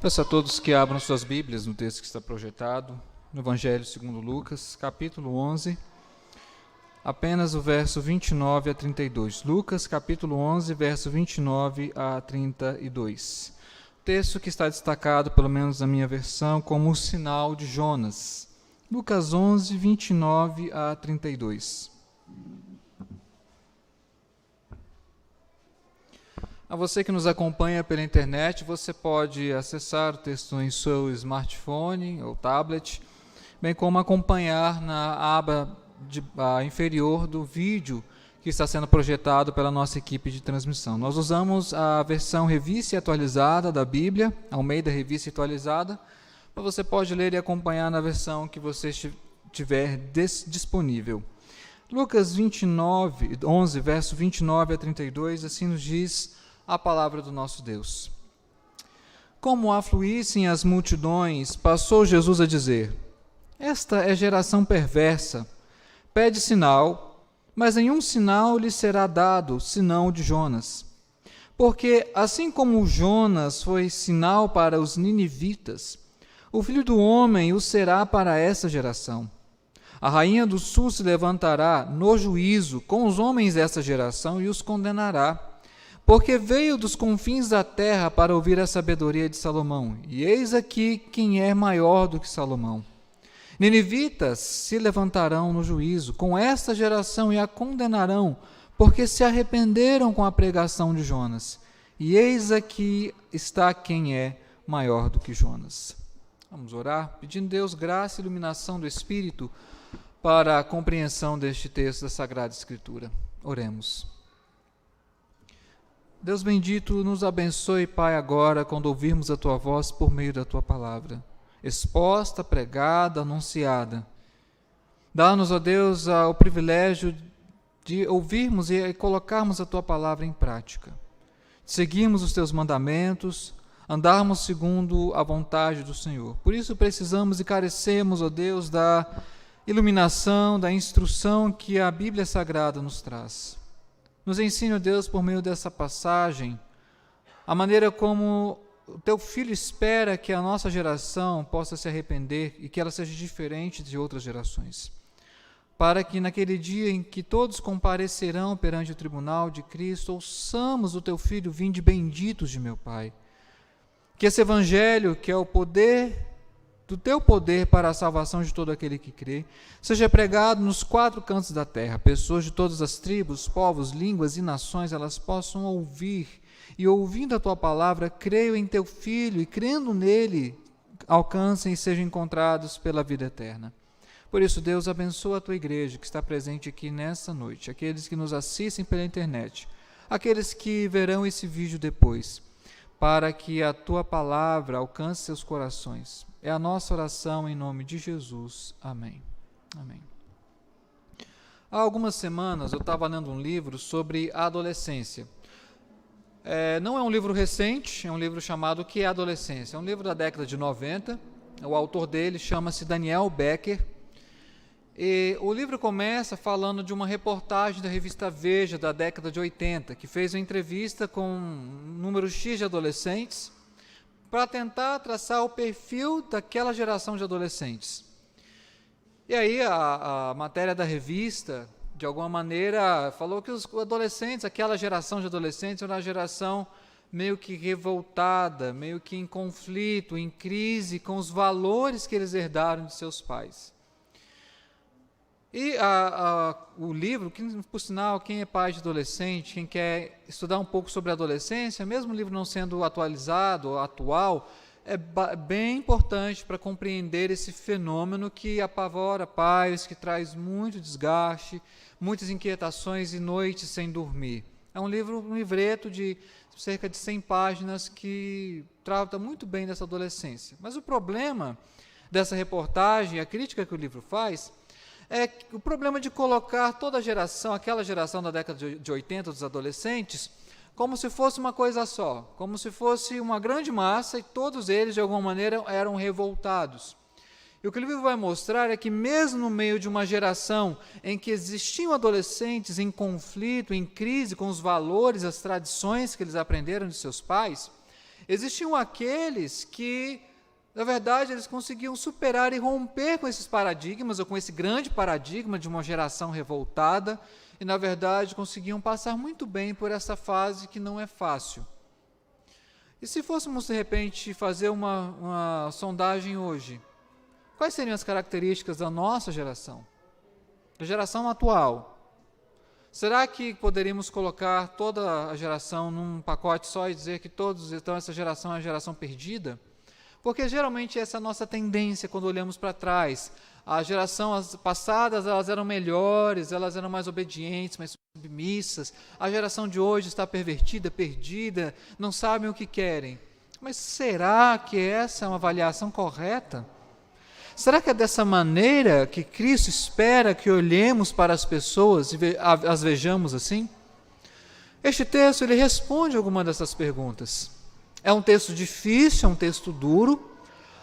Peço a todos que abram suas Bíblias no texto que está projetado, no Evangelho segundo Lucas, capítulo 11, apenas o verso 29 a 32. Lucas, capítulo 11, verso 29 a 32. Texto que está destacado, pelo menos na minha versão, como o sinal de Jonas. Lucas 11, 29 a 32. A você que nos acompanha pela internet, você pode acessar o texto em seu smartphone ou tablet, bem como acompanhar na aba inferior do vídeo que está sendo projetado pela nossa equipe de transmissão. Nós usamos a versão revista e atualizada da Bíblia, Almeida Revista e Atualizada, mas você pode ler e acompanhar na versão que você tiver disponível. Lucas 11, verso 29 a 32, assim nos diz a palavra do nosso Deus. Como afluíssem as multidões, passou Jesus a dizer: Esta é geração perversa, pede sinal, mas nenhum sinal lhe será dado, senão o de Jonas. Porque, assim como Jonas foi sinal para os ninivitas, o Filho do Homem o será para essa geração. A rainha do sul se levantará no juízo com os homens dessa geração e os condenará, porque veio dos confins da terra para ouvir a sabedoria de Salomão, e eis aqui quem é maior do que Salomão. Ninivitas se levantarão no juízo com esta geração e a condenarão, porque se arrependeram com a pregação de Jonas. E eis aqui está quem é maior do que Jonas. Vamos orar, pedindo a Deus graça e iluminação do Espírito para a compreensão deste texto da Sagrada Escritura. Oremos. Deus bendito, nos abençoe, Pai, agora, quando ouvirmos a Tua voz por meio da Tua palavra, exposta, pregada, anunciada. Dá-nos, ó Deus, o privilégio de ouvirmos e colocarmos a Tua palavra em prática, seguirmos os Teus mandamentos, andarmos segundo a vontade do Senhor. Por isso precisamos e carecemos, ó Deus, da iluminação, da instrução que a Bíblia Sagrada nos traz. Nos ensine, ó Deus, por meio dessa passagem, a maneira como o Teu Filho espera que a nossa geração possa se arrepender e que ela seja diferente de outras gerações. Para que naquele dia em que todos comparecerão perante o tribunal de Cristo, ouçamos o Teu Filho: vinde benditos de meu Pai. Que esse Evangelho, que é o poder do Teu poder para a salvação de todo aquele que crê, seja pregado nos quatro cantos da terra. Pessoas de todas as tribos, povos, línguas e nações, elas possam ouvir, e ouvindo a Tua palavra, creiam em Teu Filho, e crendo nele, alcancem e sejam encontrados pela vida eterna. Por isso, Deus, abençoa a Tua igreja que está presente aqui nessa noite, aqueles que nos assistem pela internet, aqueles que verão esse vídeo depois, para que a Tua palavra alcance seus corações. É a nossa oração em nome de Jesus. Amém. Amém. Há algumas semanas eu estava lendo um livro sobre a adolescência. Não é um livro recente, é um livro chamado O que é Adolescência? É um livro da década de 90, o autor dele chama-se Daniel Becker, e o livro começa falando de uma reportagem da revista Veja da década de 80, que fez uma entrevista com um número X de adolescentes, para tentar traçar o perfil daquela geração de adolescentes. E aí a matéria da revista, de alguma maneira, falou que os adolescentes, aquela geração de adolescentes, era uma geração meio que revoltada, meio que em conflito, em crise com os valores que eles herdaram de seus pais. E o livro, por sinal, quem é pai de adolescente, quem quer estudar um pouco sobre a adolescência, mesmo o livro não sendo atualizado ou atual, é bem importante para compreender esse fenômeno que apavora pais, que traz muito desgaste, muitas inquietações e noites sem dormir. É um livreto de cerca de 100 páginas que trata muito bem dessa adolescência. Mas o problema dessa reportagem, a crítica que o livro faz, é o problema de colocar toda a geração, aquela geração da década de 80 dos adolescentes, como se fosse uma coisa só, como se fosse uma grande massa e todos eles, de alguma maneira, eram revoltados. E o que o livro vai mostrar é que mesmo no meio de uma geração em que existiam adolescentes em conflito, em crise com os valores, as tradições que eles aprenderam de seus pais, Existiam aqueles que, na verdade, eles conseguiam superar e romper com esses paradigmas, ou com esse grande paradigma de uma geração revoltada, e, na verdade, conseguiam passar muito bem por essa fase que não é fácil. E se fôssemos, de repente, fazer uma sondagem hoje, quais seriam as características da nossa geração? Da geração atual? Será que poderíamos colocar toda a geração num pacote só e dizer que todos, então, essa geração é uma geração perdida? Porque geralmente essa é a nossa tendência quando olhamos para trás. As gerações passadas, elas eram melhores, elas eram mais obedientes, mais submissas. A geração de hoje está pervertida, perdida, não sabem o que querem. Mas será que essa é uma avaliação correta? Será que é dessa maneira que Cristo espera que olhemos para as pessoas e as vejamos assim? Este texto, ele responde alguma dessas perguntas. É um texto difícil, é um texto duro,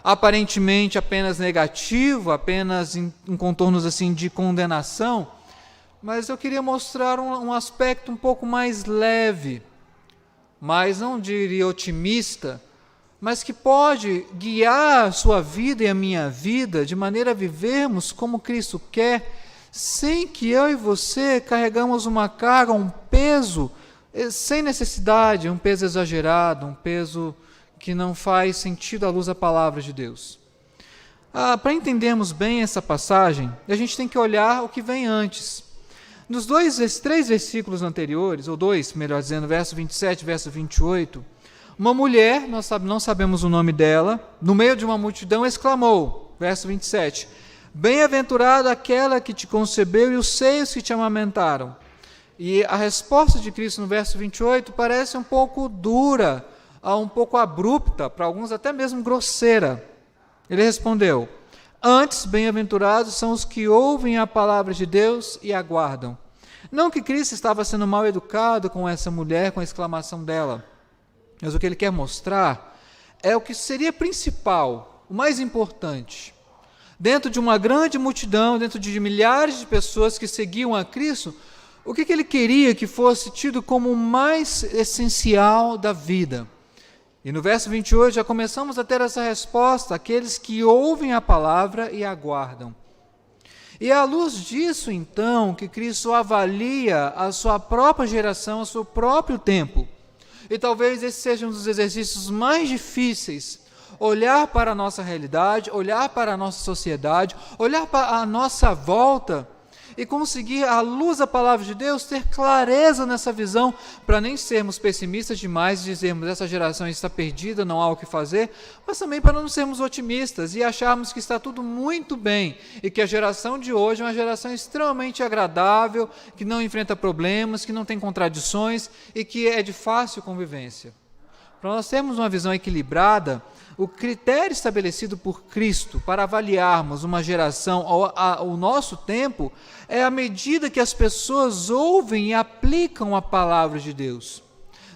aparentemente apenas negativo, apenas em contornos assim de condenação, mas eu queria mostrar um aspecto um pouco mais leve, mas não diria otimista, mas que pode guiar a sua vida e a minha vida de maneira a vivermos como Cristo quer, sem que eu e você carregamos uma carga, um peso, sem necessidade, um peso exagerado, um peso que não faz sentido à luz da palavra de Deus. Para entendermos bem essa passagem, a gente tem que olhar o que vem antes. Nos três versículos anteriores, ou dois, melhor dizendo, verso 27 e verso 28, uma mulher, nós não sabemos o nome dela, no meio de uma multidão exclamou, verso 27, bem-aventurada aquela que te concebeu e os seios que te amamentaram. E a resposta de Cristo no verso 28 parece um pouco dura, um pouco abrupta, para alguns até mesmo grosseira. Ele respondeu, antes bem-aventurados são os que ouvem a palavra de Deus e aguardam. Não que Cristo estava sendo mal educado com essa mulher, com a exclamação dela, mas o que ele quer mostrar é o que seria principal, o mais importante. Dentro de uma grande multidão, dentro de milhares de pessoas que seguiam a Cristo, o que ele queria que fosse tido como o mais essencial da vida. E no verso 28 já começamos a ter essa resposta, aqueles que ouvem a palavra e aguardam. E é à luz disso, então, que Cristo avalia a sua própria geração, o seu próprio tempo. E talvez esse seja um dos exercícios mais difíceis, olhar para a nossa realidade, olhar para a nossa sociedade, olhar para a nossa volta e conseguir, à luz da palavra de Deus, ter clareza nessa visão, para nem sermos pessimistas demais e dizermos essa geração está perdida, não há o que fazer, mas também para não sermos otimistas e acharmos que está tudo muito bem e que a geração de hoje é uma geração extremamente agradável, que não enfrenta problemas, que não tem contradições e que é de fácil convivência. Para nós termos uma visão equilibrada, o critério estabelecido por Cristo para avaliarmos uma geração, o nosso tempo, é a medida que as pessoas ouvem e aplicam a palavra de Deus.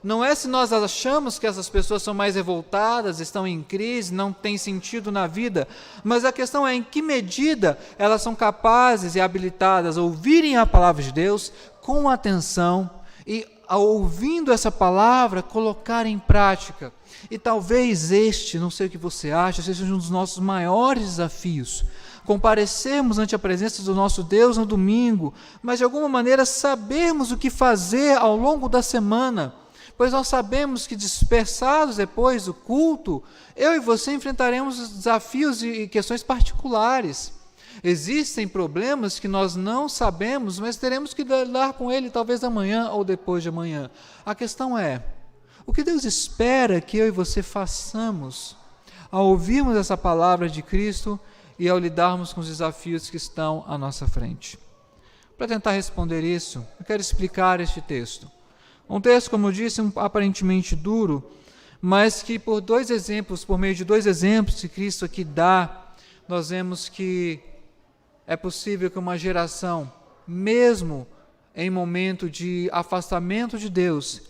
Não é se nós achamos que essas pessoas são mais revoltadas, estão em crise, não têm sentido na vida, mas a questão é em que medida elas são capazes e habilitadas a ouvirem a palavra de Deus com atenção e, ouvindo essa palavra, colocar em prática. E talvez não sei o que você acha, seja um dos nossos maiores desafios, comparecermos ante a presença do nosso Deus no domingo, mas de alguma maneira sabermos o que fazer ao longo da semana, pois nós sabemos que dispersados depois do culto, eu e você enfrentaremos desafios e questões particulares. Existem problemas que nós não sabemos, mas teremos que lidar com ele talvez amanhã ou depois de amanhã. A questão é, o que Deus espera que eu e você façamos ao ouvirmos essa palavra de Cristo e ao lidarmos com os desafios que estão à nossa frente? Para tentar responder isso, eu quero explicar este texto. Um texto, como eu disse, aparentemente duro, mas que por meio de dois exemplos que Cristo aqui dá, nós vemos que é possível que uma geração, mesmo em momento de afastamento de Deus,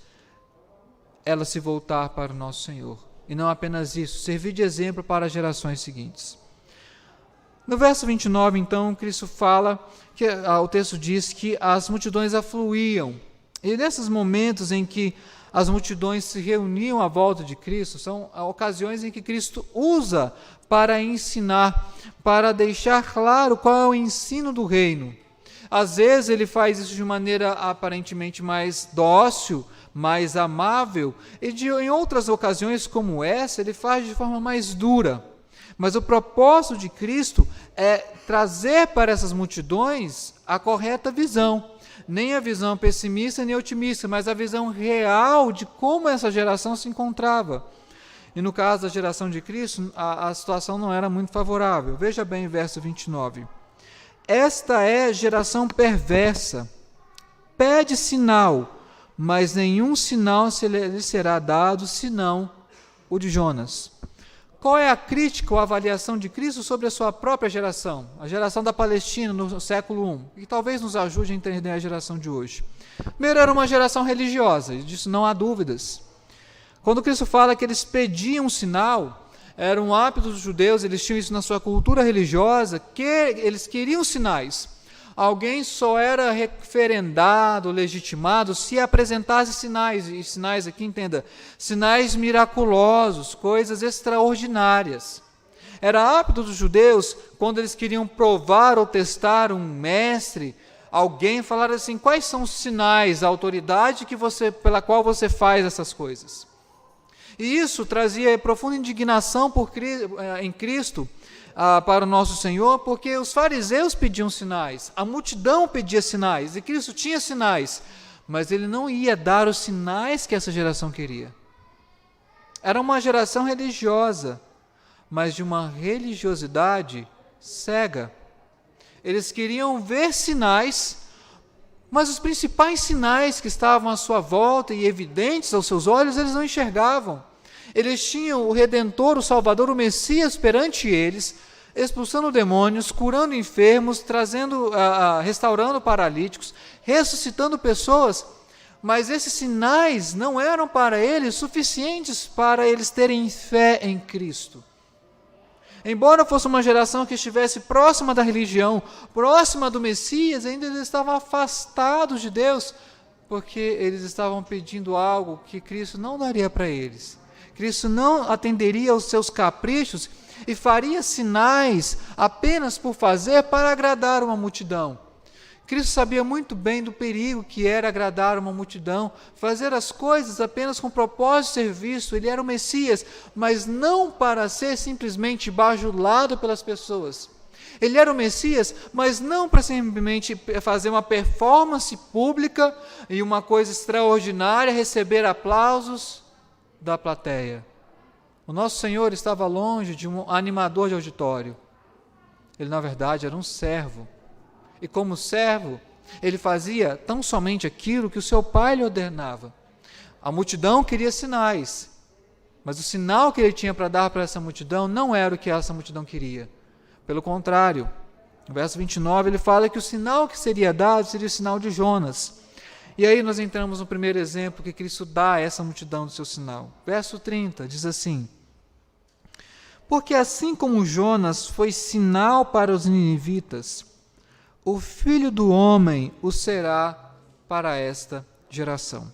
ela se voltar para o nosso Senhor. E não apenas isso, servir de exemplo para as gerações seguintes. No verso 29, então, Cristo fala, o texto diz que as multidões afluíam. E nesses momentos em que as multidões se reuniam à volta de Cristo, são ocasiões em que Cristo usa para ensinar, para deixar claro qual é o ensino do reino. Às vezes ele faz isso de maneira aparentemente mais dócil, mais amável, e em outras ocasiões como essa, ele faz de forma mais dura. Mas o propósito de Cristo é trazer para essas multidões a correta visão. Nem a visão pessimista nem otimista, mas a visão real de como essa geração se encontrava. E no caso da geração de Cristo, a situação não era muito favorável. Veja bem o verso 29. Esta é geração perversa, pede sinal, mas nenhum sinal lhe será dado, senão o de Jonas. Qual é a crítica ou a avaliação de Cristo sobre a sua própria geração, a geração da Palestina no século I, que talvez nos ajude a entender a geração de hoje? Primeiro, era uma geração religiosa, e disso não há dúvidas. Quando Cristo fala que eles pediam um sinal, era um hábito dos judeus, eles tinham isso na sua cultura religiosa, que eles queriam sinais. Alguém só era referendado, legitimado, se apresentasse sinais, e sinais aqui, entenda, sinais miraculosos, coisas extraordinárias. Era hábito dos judeus, quando eles queriam provar ou testar um mestre, alguém falar assim, quais são os sinais, a autoridade pela qual você faz essas coisas. E isso trazia profunda indignação em Cristo, para o nosso Senhor, porque os fariseus pediam sinais, a multidão pedia sinais, e Cristo tinha sinais, mas ele não ia dar os sinais que essa geração queria. Era uma geração religiosa, mas de uma religiosidade cega. Eles queriam ver sinais, mas os principais sinais que estavam à sua volta e evidentes aos seus olhos, eles não enxergavam. Eles tinham o Redentor, o Salvador, o Messias perante eles, expulsando demônios, curando enfermos, restaurando paralíticos, ressuscitando pessoas, mas esses sinais não eram para eles suficientes para eles terem fé em Cristo. Embora fosse uma geração que estivesse próxima da religião, próxima do Messias, ainda eles estavam afastados de Deus, porque eles estavam pedindo algo que Cristo não daria para eles. Cristo não atenderia aos seus caprichos e faria sinais apenas por fazer para agradar uma multidão. Cristo sabia muito bem do perigo que era agradar uma multidão, fazer as coisas apenas com o propósito de ser visto. Ele era o Messias, mas não para ser simplesmente bajulado pelas pessoas. Ele era o Messias, mas não para simplesmente fazer uma performance pública e uma coisa extraordinária, receber aplausos da plateia. O nosso Senhor estava longe de um animador de auditório. Ele, na verdade, era um servo. E como servo, ele fazia tão somente aquilo que o seu pai lhe ordenava. A multidão queria sinais, mas o sinal que ele tinha para dar para essa multidão não era o que essa multidão queria. Pelo contrário, no verso 29, ele fala que o sinal que seria dado seria o sinal de Jonas. E aí nós entramos no primeiro exemplo que Cristo dá a essa multidão do seu sinal. Verso 30 diz assim: porque assim como Jonas foi sinal para os ninivitas, o Filho do Homem o será para esta geração.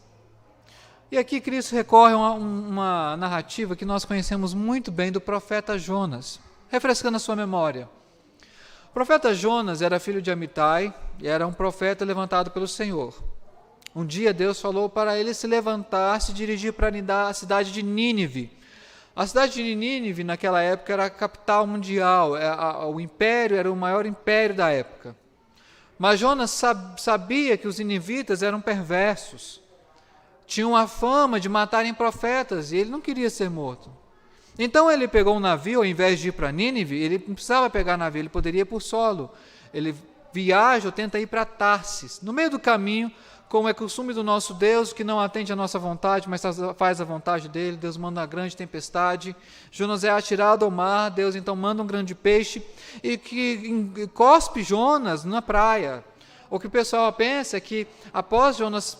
E aqui Cristo recorre a uma narrativa que nós conhecemos muito bem do profeta Jonas, refrescando a sua memória. O profeta Jonas era filho de Amitai e era um profeta levantado pelo Senhor. Um dia Deus falou para ele se levantar, se dirigir para a cidade de Nínive. A cidade de Nínive, naquela época, era a capital mundial, o império era o maior império da época. Mas Jonas sabia que os ninivitas eram perversos, tinham a fama de matarem profetas, e ele não queria ser morto. Então ele pegou um navio, ao invés de ir para Nínive, ele não precisava pegar navio, ele poderia ir por solo. Ele viaja ou tenta ir para Tarsis. No meio do caminho, como é costume do nosso Deus, que não atende à nossa vontade, mas faz a vontade dele, Deus manda uma grande tempestade, Jonas é atirado ao mar, Deus então manda um grande peixe, e que cospe Jonas na praia. O que o pessoal pensa é que, após Jonas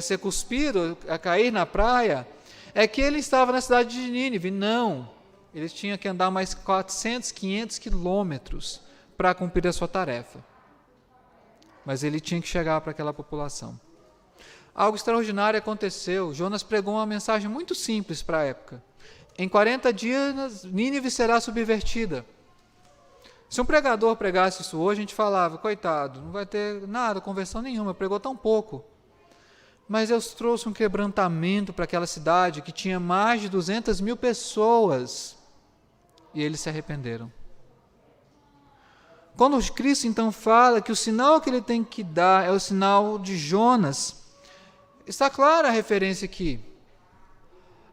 ser cuspido, a cair na praia, é que ele estava na cidade de Nínive. Não, ele tinha que andar mais 400, 500 quilômetros para cumprir a sua tarefa. Mas ele tinha que chegar para aquela população. algo extraordinário aconteceu. Jonas pregou uma mensagem muito simples para a época. Em 40 dias, Nínive será subvertida. Se um pregador pregasse isso hoje, a gente falava, coitado, não vai ter nada, conversão nenhuma, pregou tão pouco. Mas Deus trouxe um quebrantamento para aquela cidade que tinha mais de 200 mil pessoas. E eles se arrependeram. Quando Cristo então fala que o sinal que ele tem que dar é o sinal de Jonas, está clara a referência aqui.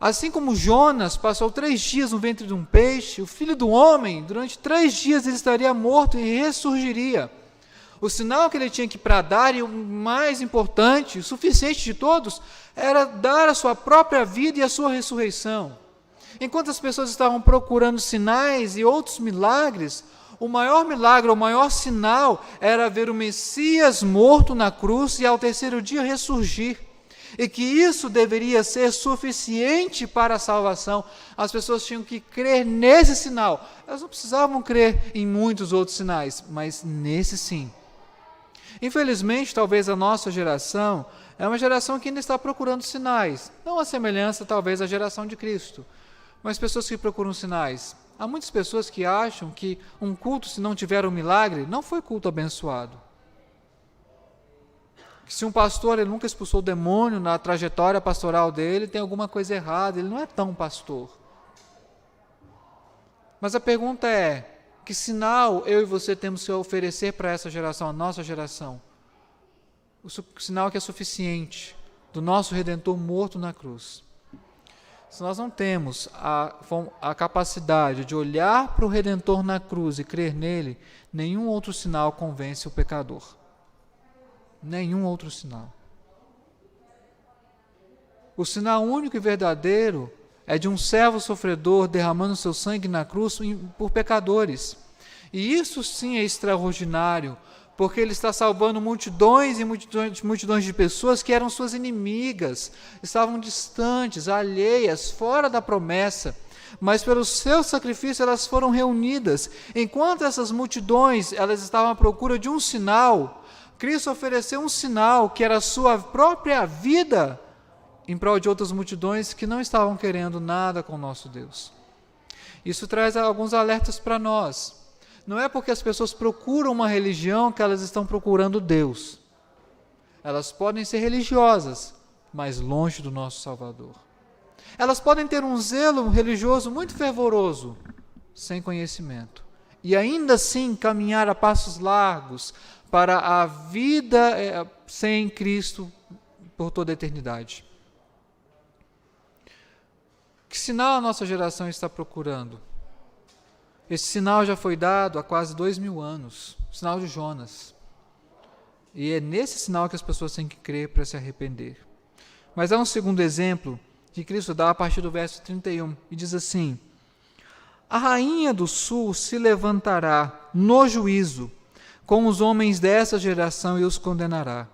Assim como Jonas passou 3 dias no ventre de um peixe, o Filho do Homem, durante 3 dias ele estaria morto e ressurgiria. O sinal que ele tinha que para dar, e o mais importante, o suficiente de todos, era dar a sua própria vida e a sua ressurreição. Enquanto as pessoas estavam procurando sinais e outros milagres, o maior milagre, o maior sinal, era ver o Messias morto na cruz e ao 3º dia ressurgir. E que isso deveria ser suficiente para a salvação. As pessoas tinham que crer nesse sinal. Elas não precisavam crer em muitos outros sinais, mas nesse sim. Infelizmente, talvez a nossa geração é uma geração que ainda está procurando sinais. Não a semelhança, talvez, à geração de Cristo, mas pessoas que procuram sinais. Há muitas pessoas que acham que um culto, se não tiver um milagre, não foi culto abençoado. Que se um pastor ele nunca expulsou o demônio na trajetória pastoral dele, tem alguma coisa errada, ele não é tão pastor. Mas a pergunta é, que sinal eu e você temos que oferecer para essa geração, a nossa geração? O sinal que é suficiente do nosso Redentor morto na cruz. Se nós não temos a capacidade de olhar para o Redentor na cruz e crer nele, nenhum outro sinal convence o pecador. Nenhum outro sinal. O sinal único e verdadeiro é de um servo sofredor derramando seu sangue na cruz por pecadores. E isso sim é extraordinário, porque ele está salvando multidões e multidões de pessoas que eram suas inimigas, estavam distantes, alheias, fora da promessa, mas pelo seu sacrifício elas foram reunidas. Enquanto essas multidões elas estavam à procura de um sinal, Cristo ofereceu um sinal que era a sua própria vida em prol de outras multidões que não estavam querendo nada com o nosso Deus. Isso traz alguns alertas para nós. Não é porque as pessoas procuram uma religião que elas estão procurando Deus. Elas podem ser religiosas, mas longe do nosso Salvador. Elas podem ter um zelo religioso muito fervoroso, sem conhecimento. E ainda assim caminhar a passos largos para a vida sem Cristo por toda a eternidade. Que sinal a nossa geração está procurando? Esse sinal já foi dado há quase 2000 anos, o sinal de Jonas. E é nesse sinal que as pessoas têm que crer para se arrepender. Mas há um segundo exemplo que Cristo dá a partir do verso 31, e diz assim: a rainha do sul se levantará no juízo com os homens dessa geração e os condenará,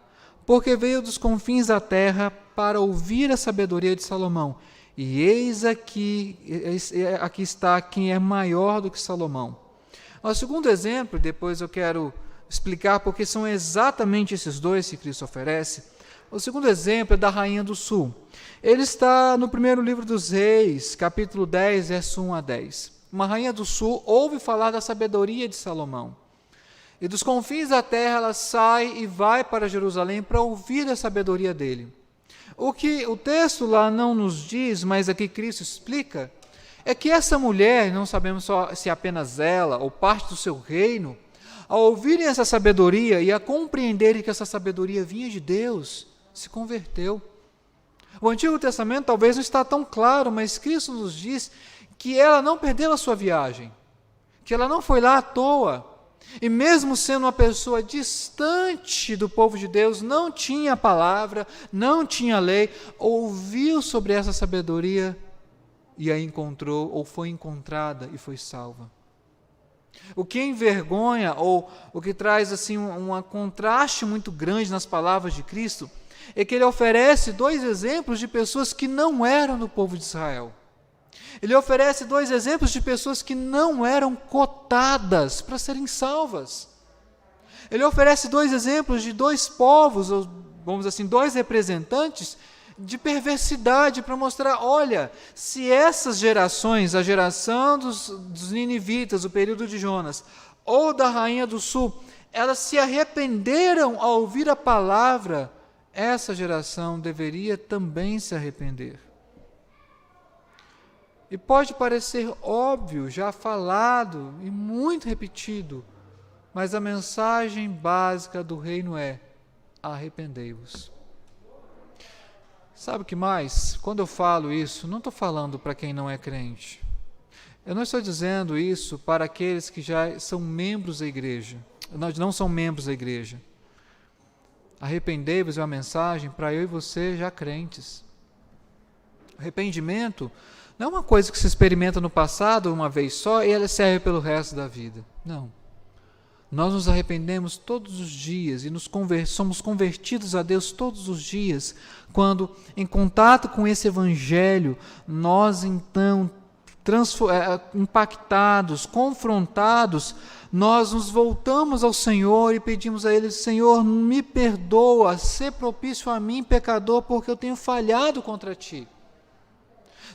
porque veio dos confins da terra para ouvir a sabedoria de Salomão. E eis aqui está quem é maior do que Salomão. O segundo exemplo, depois eu quero explicar porque são exatamente esses dois que Cristo oferece. O segundo exemplo é da rainha do sul. Ele está no primeiro livro dos Reis, capítulo 10, verso 1 a 10. Uma rainha do sul ouve falar da sabedoria de Salomão. E dos confins da terra ela sai e vai para Jerusalém para ouvir a sabedoria dele. O que o texto lá não nos diz, mas aqui Cristo explica, é que essa mulher, não sabemos só se apenas ela ou parte do seu reino, ao ouvirem essa sabedoria e a compreenderem que essa sabedoria vinha de Deus, se converteu. O Antigo Testamento talvez não está tão claro, mas Cristo nos diz que ela não perdeu a sua viagem, que ela não foi lá à toa. E mesmo sendo uma pessoa distante do povo de Deus, não tinha a palavra, não tinha a lei, ouviu sobre essa sabedoria e a encontrou, ou foi encontrada e foi salva. O que envergonha, ou o que traz assim um contraste muito grande nas palavras de Cristo, é que ele oferece 2 exemplos de pessoas que não eram do povo de Israel. Ele oferece 2 exemplos de pessoas que não eram cotadas para serem salvas. Ele oferece 2 exemplos de 2 povos, ou vamos dizer assim, dois representantes de perversidade para mostrar, olha, se essas gerações, a geração dos ninivitas, o período de Jonas, ou da rainha do sul, elas se arrependeram ao ouvir a palavra, essa geração deveria também se arrepender. E pode parecer óbvio, já falado e muito repetido, mas a mensagem básica do reino é: arrependei-vos. Sabe o que mais? Quando eu falo isso, não estou falando para quem não é crente. Eu não estou dizendo isso para aqueles que já são membros da igreja, não são membros da igreja. Arrependei-vos é uma mensagem para eu e você já crentes. Arrependimento não é uma coisa que se experimenta no passado uma vez só e ela serve pelo resto da vida. Não. Nós nos arrependemos todos os dias e somos convertidos a Deus todos os dias, quando, em contato com esse Evangelho, nós então, impactados, confrontados, nós nos voltamos ao Senhor e pedimos a Ele: Senhor, me perdoa, sê propício a mim, pecador, porque eu tenho falhado contra Ti.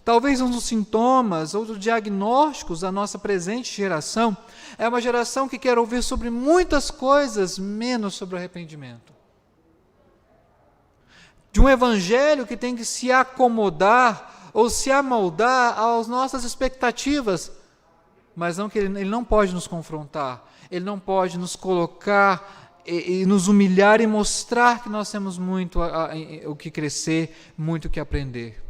Talvez um dos sintomas ou dos diagnósticos da nossa presente geração é uma geração que quer ouvir sobre muitas coisas, menos sobre o arrependimento. De um evangelho que tem que se acomodar ou se amoldar às nossas expectativas, mas não que ele não pode nos confrontar, ele não pode nos colocar e nos humilhar e mostrar que nós temos muito o que crescer, muito o que aprender.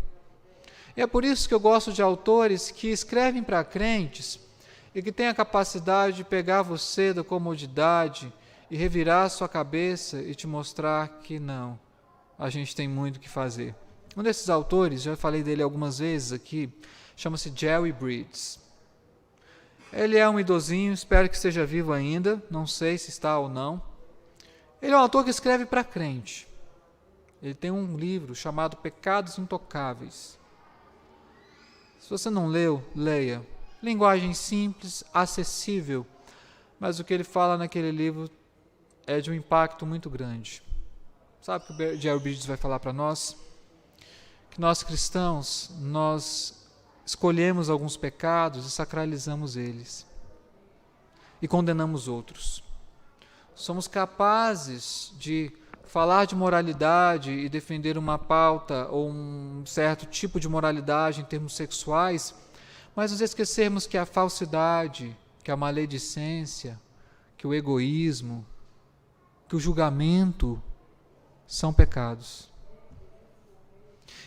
E é por isso que eu gosto de autores que escrevem para crentes e que têm a capacidade de pegar você da comodidade e revirar a sua cabeça e te mostrar que não, a gente tem muito o que fazer. Um desses autores, já falei dele algumas vezes aqui, chama-se Jerry Bridges. Ele é um idosinho, espero que esteja vivo ainda, não sei se está ou não. Ele é um autor que escreve para crente. Ele tem um livro chamado Pecados Intocáveis. Se você não leu, leia. Linguagem simples, acessível, mas o que ele fala naquele livro é de um impacto muito grande. Sabe o que o Jerry Bridges vai falar para nós? Que nós cristãos, nós escolhemos alguns pecados e sacralizamos eles. E condenamos outros. Somos capazes de falar de moralidade e defender uma pauta ou um certo tipo de moralidade em termos sexuais, mas nos esquecermos que a falsidade, que a maledicência, que o egoísmo, que o julgamento são pecados.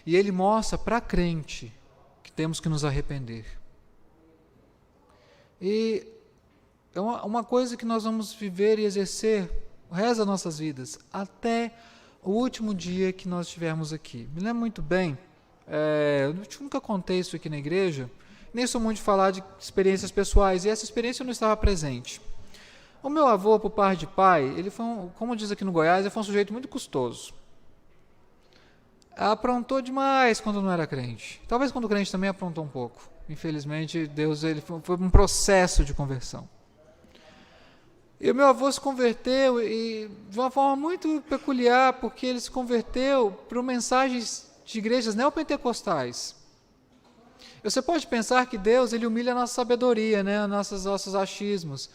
E ele mostra para crente que temos que nos arrepender. E é uma coisa que nós vamos viver e exercer o resto das nossas vidas, até o último dia que nós estivermos aqui. Me lembro muito bem, eu nunca contei isso aqui na igreja, nem sou muito de falar de experiências pessoais, e essa experiência eu não estava presente. O meu avô, por parte de pai, ele foi, como diz aqui no Goiás, ele foi um sujeito muito custoso. Aprontou demais quando não era crente. Talvez quando crente também aprontou um pouco. Infelizmente, ele foi um processo de conversão. E o meu avô se converteu e de uma forma muito peculiar, porque ele se converteu por mensagens de igrejas neopentecostais. Você pode pensar que Deus ele humilha a nossa sabedoria, né, nossos achismos.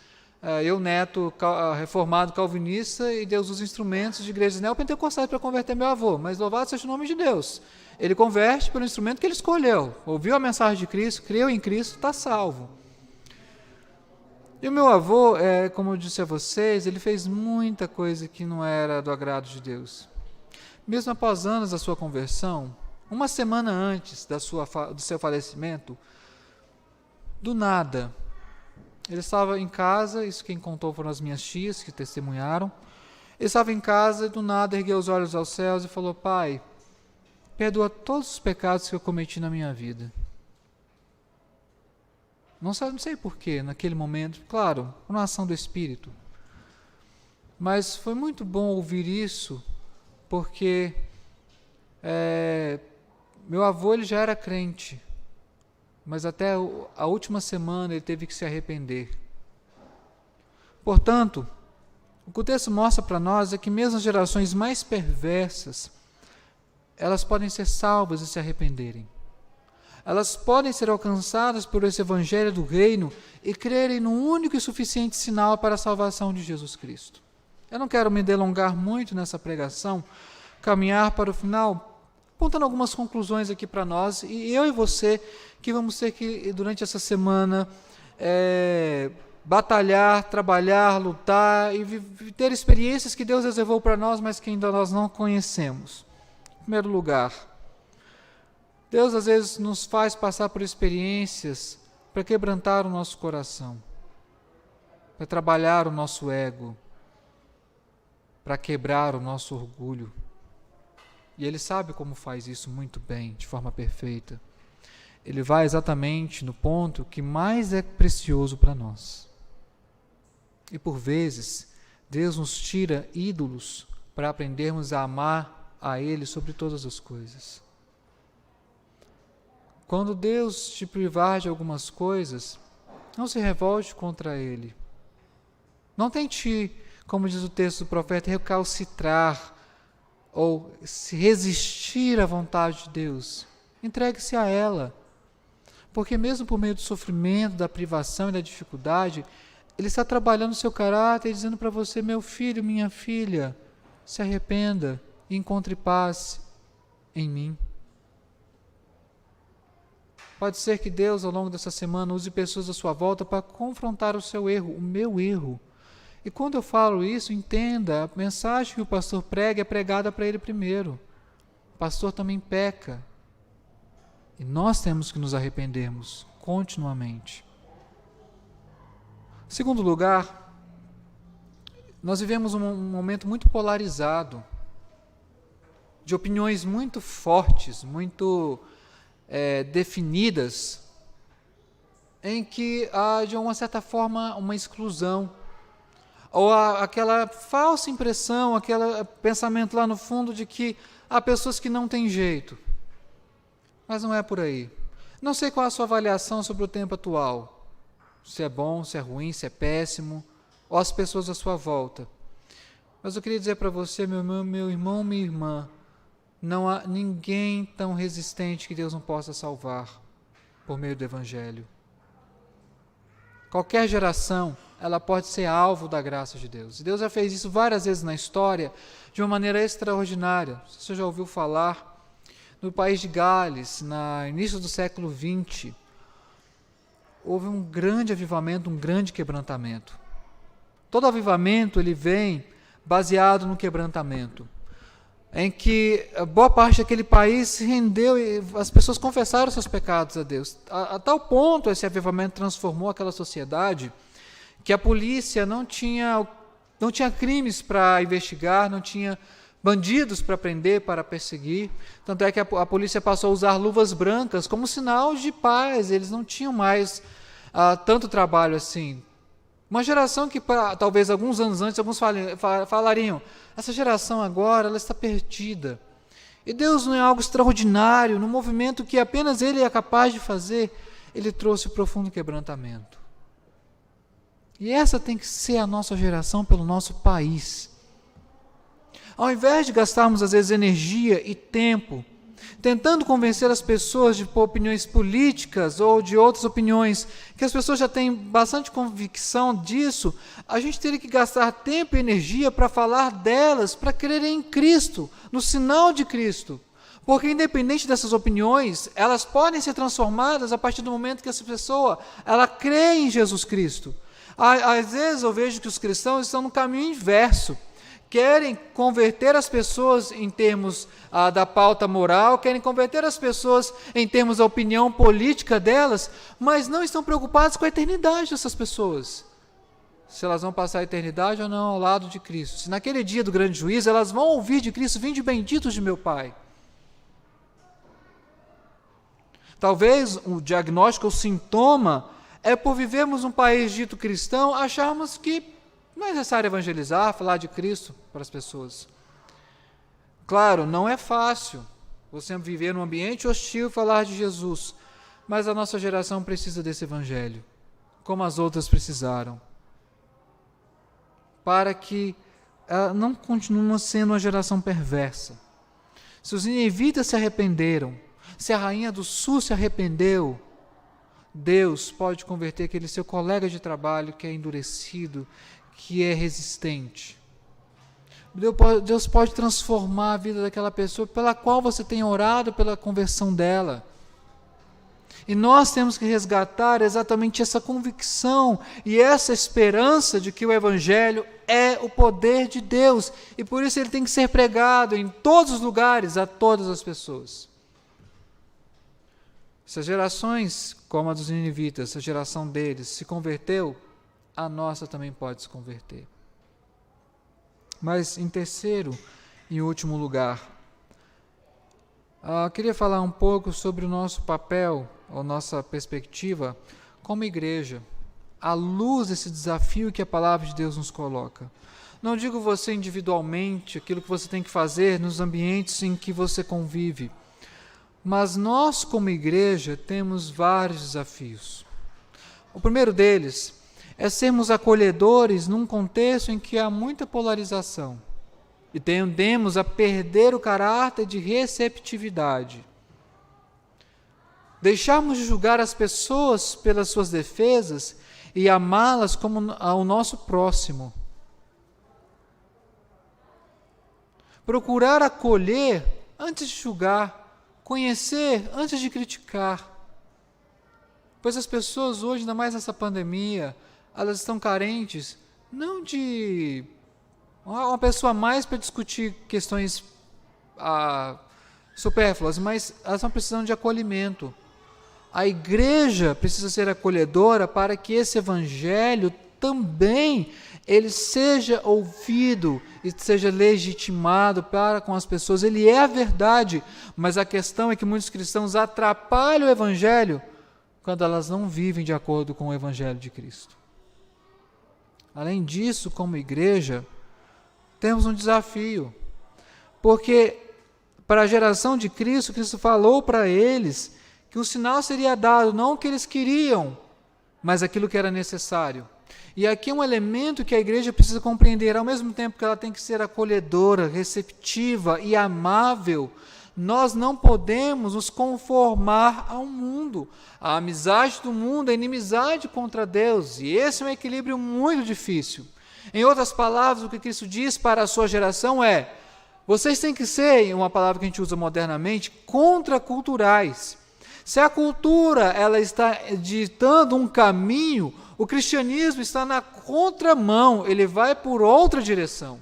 Eu, neto reformado calvinista, e Deus usa instrumentos de igrejas neopentecostais para converter meu avô, mas louvado seja o nome de Deus. Ele converte pelo instrumento que ele escolheu. Ouviu a mensagem de Cristo, creu em Cristo, está salvo. E o meu avô, como eu disse a vocês, ele fez muita coisa que não era do agrado de Deus. Mesmo após anos da sua conversão, uma semana antes do seu falecimento, do nada, ele estava em casa, isso quem contou foram as minhas tias que testemunharam. Ele estava em casa e do nada ergueu os olhos aos céus e falou: Pai, perdoa todos os pecados que eu cometi na minha vida. Não sei porquê, naquele momento, claro, uma ação do Espírito. Mas foi muito bom ouvir isso, porque meu avô ele já era crente, mas até a última semana ele teve que se arrepender. Portanto, O que o texto mostra para nós é que mesmo as gerações mais perversas, elas podem ser salvas e se arrependerem. Elas podem ser alcançadas por esse evangelho do reino e crerem no único e suficiente sinal para a salvação de Jesus Cristo. Eu não quero me delongar muito nessa pregação, caminhar para o final, apontando algumas conclusões aqui para nós, e eu e você, que vamos ter que, durante essa semana, batalhar, trabalhar, lutar e ter experiências que Deus reservou para nós, mas que ainda nós não conhecemos. Em primeiro lugar, Deus às vezes nos faz passar por experiências para quebrantar o nosso coração, para trabalhar o nosso ego, para quebrar o nosso orgulho. E Ele sabe como faz isso muito bem, de forma perfeita. Ele vai exatamente no ponto que mais é precioso para nós. E por vezes, Deus nos tira ídolos para aprendermos a amar a Ele sobre todas as coisas. Quando Deus te privar de algumas coisas, não se revolte contra Ele. Não tente, como diz o texto do profeta, recalcitrar ou se resistir à vontade de Deus. Entregue-se a ela. Porque mesmo por meio do sofrimento, da privação e da dificuldade, Ele está trabalhando o seu caráter e dizendo para você, meu filho, minha filha, se arrependa e encontre paz em mim. Pode ser que Deus, ao longo dessa semana, use pessoas à sua volta para confrontar o seu erro, o meu erro. E quando eu falo isso, entenda, a mensagem que o pastor prega é pregada para ele primeiro. O pastor também peca. E nós temos que nos arrependermos continuamente. Em segundo lugar, nós vivemos um momento muito polarizado, de opiniões muito fortes, muito definidas, em que há, de uma certa forma, uma exclusão, ou aquela falsa impressão, aquele pensamento lá no fundo de que há pessoas que não têm jeito. Mas não é por aí. Não sei qual a sua avaliação sobre o tempo atual, se é bom, se é ruim, se é péssimo, ou as pessoas à sua volta. Mas eu queria dizer para você, meu irmão, minha irmã, não há ninguém tão resistente que Deus não possa salvar por meio do Evangelho. Qualquer geração, ela pode ser alvo da graça de Deus. E Deus já fez isso várias vezes na história, de uma maneira extraordinária. Você já ouviu falar, no país de Gales, no início do século XX, houve um grande avivamento, um grande quebrantamento. Todo avivamento, ele vem baseado no quebrantamento, em que boa parte daquele país se rendeu e as pessoas confessaram seus pecados a Deus. A tal ponto esse avivamento transformou aquela sociedade que a polícia não tinha crimes para investigar, não tinha bandidos para prender, para perseguir. Tanto é que a polícia passou a usar luvas brancas como sinal de paz. Eles não tinham mais tanto trabalho assim. Uma geração que, talvez alguns anos antes, alguns falariam, essa geração agora ela está perdida. E Deus não é algo extraordinário, no movimento que apenas Ele é capaz de fazer, Ele trouxe o profundo quebrantamento. E essa tem que ser a nossa geração pelo nosso país. Ao invés de gastarmos, às vezes, energia e tempo tentando convencer as pessoas de opiniões políticas ou de outras opiniões, que as pessoas já têm bastante convicção disso, a gente teria que gastar tempo e energia para falar delas, para crerem em Cristo, no sinal de Cristo. Porque independente dessas opiniões, elas podem ser transformadas a partir do momento que essa pessoa ela crê em Jesus Cristo. Às vezes eu vejo que os cristãos estão no caminho inverso. Querem converter as pessoas em termos da pauta moral, querem converter as pessoas em termos da opinião política delas, mas não estão preocupados com a eternidade dessas pessoas. Se elas vão passar a eternidade ou não ao lado de Cristo. Se naquele dia do grande juízo elas vão ouvir de Cristo, vinde benditos de meu Pai. Talvez o diagnóstico, o sintoma, é por vivermos um país dito cristão, acharmos que não é necessário evangelizar, falar de Cristo para as pessoas. Claro, não é fácil você viver num ambiente hostil e falar de Jesus, mas a nossa geração precisa desse evangelho, como as outras precisaram. para que ela não continue sendo uma geração perversa. Se os ninivitas se arrependeram, se a rainha do sul se arrependeu, Deus pode converter aquele seu colega de trabalho que é endurecido, que é resistente. Deus pode transformar a vida daquela pessoa pela qual você tem orado pela conversão dela. E nós temos que resgatar exatamente essa convicção e essa esperança de que o Evangelho é o poder de Deus. E por isso ele tem que ser pregado em todos os lugares, a todas as pessoas. Se as gerações, como a dos ninivitas, a geração deles, se converteu, a nossa também pode se converter. Mas, em terceiro e último lugar, queria falar um pouco sobre o nosso papel, ou nossa perspectiva como igreja, à luz desse desafio que a palavra de Deus nos coloca. Não digo você individualmente, aquilo que você tem que fazer nos ambientes em que você convive, mas nós como igreja temos vários desafios. O primeiro deles é sermos acolhedores num contexto em que há muita polarização e tendemos a perder o caráter de receptividade. Deixarmos de julgar as pessoas pelas suas defesas e amá-las como ao nosso próximo. Procurar acolher antes de julgar, conhecer antes de criticar. Pois as pessoas hoje, ainda mais nessa pandemia, elas estão carentes, não de uma pessoa a mais para discutir questões supérfluas, mas elas estão precisando de acolhimento. A igreja precisa ser acolhedora para que esse evangelho também ele seja ouvido e seja legitimado para com as pessoas. Ele é a verdade, mas a questão é que muitos cristãos atrapalham o evangelho quando elas não vivem de acordo com o evangelho de Cristo. Além disso, como igreja, temos um desafio, porque para a geração de Cristo, Cristo falou para eles que o sinal seria dado, não o que eles queriam, mas aquilo que era necessário. E aqui é um elemento que a igreja precisa compreender, ao mesmo tempo que ela tem que ser acolhedora, receptiva e amável, nós não podemos nos conformar ao mundo. A amizade do mundo é inimizade contra Deus, e esse é um equilíbrio muito difícil. Em outras palavras, o que Cristo diz para a sua geração é: vocês têm que ser, uma palavra que a gente usa modernamente, contraculturais. Se a cultura ela está ditando um caminho, o cristianismo está na contramão, ele vai por outra direção.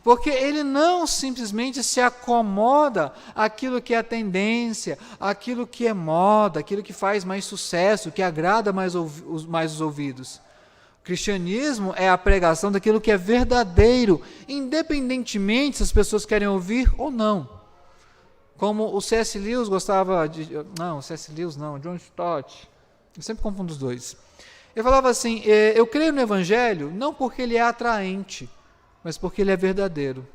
Porque ele não simplesmente se acomoda àquilo que é a tendência, àquilo que é moda, àquilo que faz mais sucesso, que agrada mais os ouvidos. O cristianismo é a pregação daquilo que é verdadeiro, independentemente se as pessoas querem ouvir ou não. Como o C.S. Lewis gostava de... Não, C.S. Lewis não, John Stott. Eu sempre confundo os dois. Ele falava assim: eu creio no Evangelho não porque ele é atraente, mas porque ele é verdadeiro.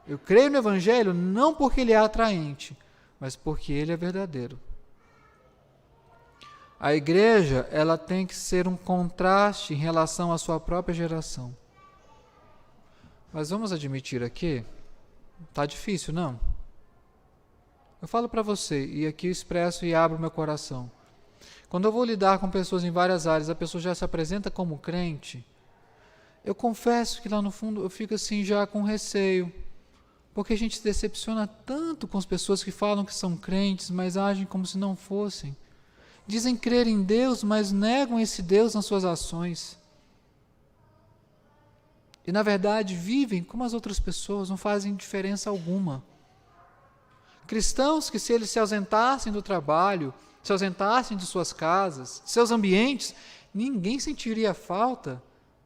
Eu creio no Evangelho não porque ele é atraente, mas porque ele é verdadeiro. A igreja, ela tem que ser um contraste em relação à sua própria geração. Mas vamos admitir aqui, está difícil, não? Eu falo para você, e aqui eu expresso e abro meu coração. Quando eu vou lidar com pessoas em várias áreas, a pessoa já se apresenta como crente, eu confesso que lá no fundo eu fico assim já com receio, porque a gente se decepciona tanto com as pessoas que falam que são crentes, mas agem como se não fossem. Dizem crer em Deus, mas negam esse Deus nas suas ações. E, na verdade, vivem como as outras pessoas, não fazem diferença alguma. Cristãos que, se eles se ausentassem do trabalho, se ausentassem de suas casas, seus ambientes, ninguém sentiria falta.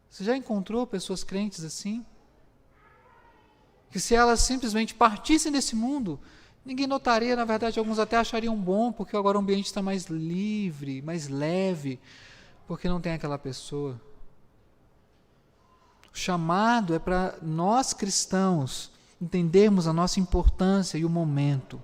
Você já encontrou pessoas crentes assim? Que se elas simplesmente partissem desse mundo, ninguém notaria, na verdade, alguns até achariam bom, porque agora o ambiente está mais livre, mais leve, porque não tem aquela pessoa. O chamado é para nós cristãos entendermos a nossa importância e o momento.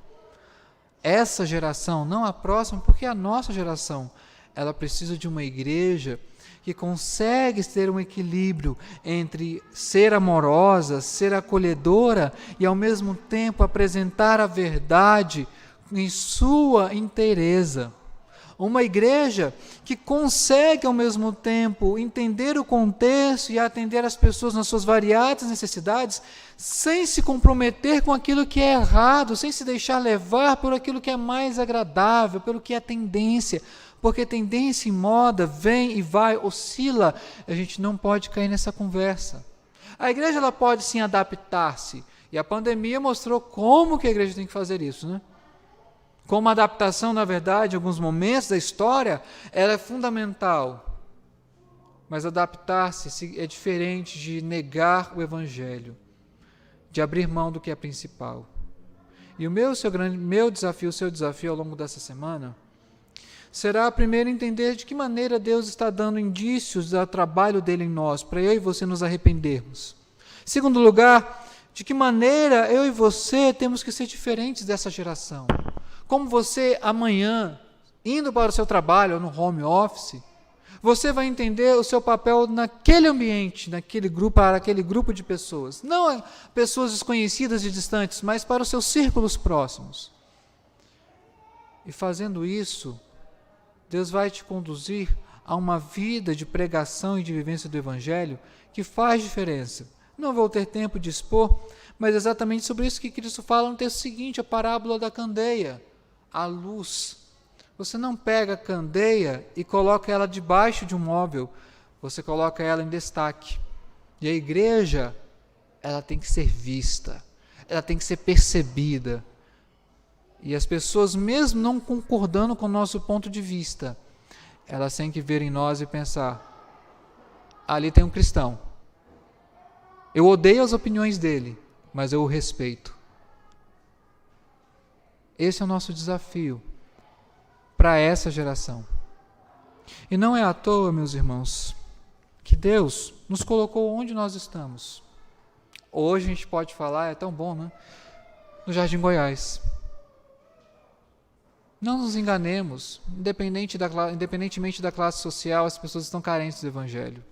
Essa geração, não a próxima, porque a nossa geração ela precisa de uma igreja que consegue ter um equilíbrio entre ser amorosa, ser acolhedora e ao mesmo tempo apresentar a verdade em sua inteireza. Uma igreja que consegue ao mesmo tempo entender o contexto e atender as pessoas nas suas variadas necessidades, sem se comprometer com aquilo que é errado, sem se deixar levar por aquilo que é mais agradável, pelo que é tendência, porque tendência e moda vem e vai, oscila, a gente não pode cair nessa conversa. A igreja ela pode sim adaptar-se, e a pandemia mostrou como que a igreja tem que fazer isso, né? Como a adaptação, na verdade, em alguns momentos da história, ela é fundamental. Mas adaptar-se é diferente de negar o Evangelho, de abrir mão do que é principal. E o meu desafio, o seu desafio ao longo dessa semana, será primeiro entender de que maneira Deus está dando indícios do trabalho dele em nós, para eu e você nos arrependermos. Segundo lugar, de que maneira eu e você temos que ser diferentes dessa geração. Como você amanhã, indo para o seu trabalho ou no home office, você vai entender o seu papel naquele ambiente, naquele grupo, para aquele grupo de pessoas. Não pessoas desconhecidas e distantes, mas para os seus círculos próximos. E fazendo isso, Deus vai te conduzir a uma vida de pregação e de vivência do Evangelho que faz diferença. Não vou ter tempo de expor, mas exatamente sobre isso que Cristo fala no texto seguinte, a parábola da candeia, a luz. Você não pega a candeia e coloca ela debaixo de um móvel, você coloca ela em destaque. E a igreja, ela tem que ser vista, ela tem que ser percebida. E as pessoas, mesmo não concordando com o nosso ponto de vista, elas têm que ver em nós e pensar, ali tem um cristão. Eu odeio as opiniões dele, mas eu o respeito. Esse é o nosso desafio para essa geração. E não é à toa, meus irmãos, que Deus nos colocou onde nós estamos. Hoje a gente pode falar, é tão bom, né? No Jardim Goiás. Não nos enganemos, independentemente da classe social, as pessoas estão carentes do Evangelho.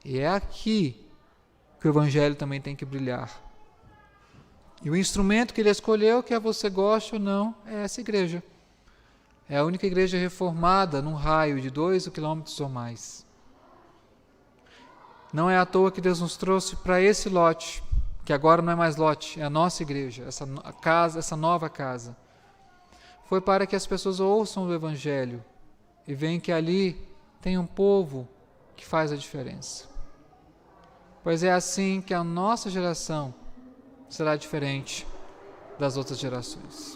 E é aqui que o Evangelho também tem que brilhar. E o instrumento que ele escolheu, quer você goste ou não, é essa igreja. É a única igreja reformada num raio de 2 quilômetros ou mais. Não é à toa que Deus nos trouxe para esse lote, que agora não é mais lote, é a nossa igreja, essa nova casa. Foi para que as pessoas ouçam o Evangelho e vejam que ali tem um povo que faz a diferença. Pois é assim que a nossa geração será diferente das outras gerações.